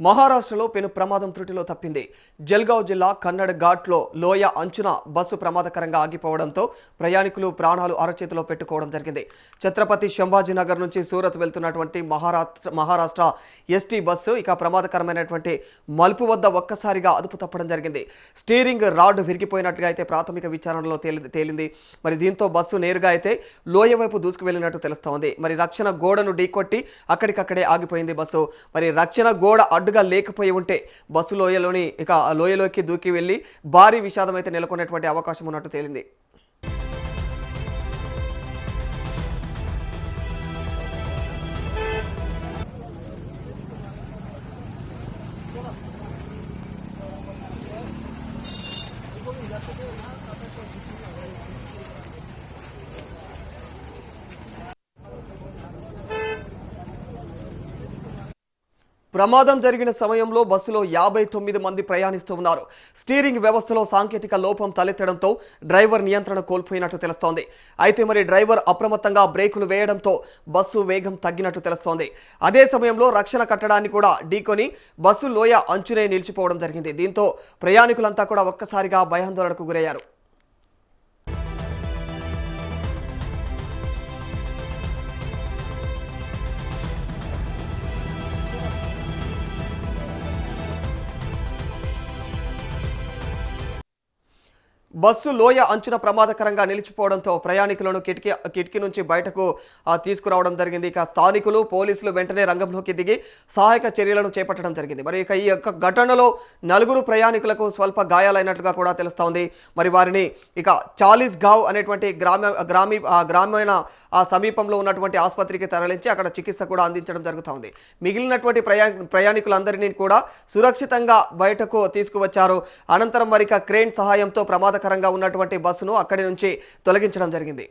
మహారాష్ట్రలో పెను ప్రమాదం త్రుటిలో తప్పింది. జల్గావ్ జిల్లా కన్నడ్ ఘాట్లో లోయ అంచున బస్సు ప్రమాదకరంగా ఆగిపోవడంతో ప్రయాణికులు ప్రాణాలు అరచేతిలో పెట్టుకోవడం జరిగింది. ఛత్రపతి సంభాజీనగర్ నుంచి సూరత్ వెళ్తున్నటువంటి మహారాష్ట్ర ఎస్టీ బస్సు ఇక ప్రమాదకరమైనటువంటి మలుపు వద్ద ఒక్కసారిగా అదుపు తప్పడం జరిగింది. స్టీరింగ్ రాడ్ విరిగిపోయినట్టుగా అయితే ప్రాథమిక విచారణలో తేలింది. మరి దీంతో బస్సు నేరుగా అయితే లోయ వైపు దూసుకు వెళ్ళినట్టు తెలుస్తోంది. మరి రక్షణ గోడను ఢీకొట్టి అక్కడికక్కడే ఆగిపోయింది బస్సు. మరి రక్షణ గోడ అడ్డుగా లేకపోయి ఉంటే బస్సు లోయలోకి దూకి వెళ్లి భారీ విషాదం అయితే నెలకొనేటువంటి అవకాశం ఉన్నట్టు తేలింది. ప్రమాదం జరిగిన సమయంలో బస్సులో 59 మంది ప్రయాణిస్తూ ఉన్నారు. స్టీరింగ్ వ్యవస్థలో సాంకేతిక లోపం తలెత్తడంతో డ్రైవర్ నియంత్రణ కోల్పోయినట్టు తెలుస్తోంది. అయితే మరి డ్రైవర్ అప్రమత్తంగా బ్రేకులు వేయడంతో బస్సు వేగం తగ్గినట్టు తెలుస్తోంది. అదే సమయంలో రక్షణ కట్టడాన్ని కూడా ఢీకొని బస్సు లోయ అంచునే నిలిచిపోవడం జరిగింది. దీంతో ప్రయాణికులంతా కూడా ఒక్కసారిగా భయాందోళనకు గురయ్యారు. బస్సు లోయ అంచున ప్రమాదకరంగా నిలిచిపోవడంతో ప్రయాణికులను కిటికీ నుంచి బయటకు తీసుకురావడం జరిగింది. ఇక స్థానికులు పోలీసులు వెంటనే రంగంలోకి దిగి సహాయక చర్యలను చేపట్టడం జరిగింది. మరి ఇక ఈ యొక్క ఘటనలో 4 ప్రయాణికులకు స్వల్ప గాయాలైనట్లుగా కూడా తెలుస్తోంది. మరి వారిని ఇక చాలీస్గావ్ అనేటువంటి గ్రామీణ సమీపంలో ఉన్నటువంటి ఆసుపత్రికి తరలించి అక్కడ చికిత్స కూడా అందించడం జరుగుతోంది. మిగిలినటువంటి ప్రయాణికులందరినీ కూడా సురక్షితంగా బయటకు తీసుకువచ్చారు. అనంతరం మరి క్రేన్ సహాయంతో ప్రమాదకరంగా ఉన్నటువంటి బస్సును అక్కడి నుంచి తొలగించడం జరిగింది.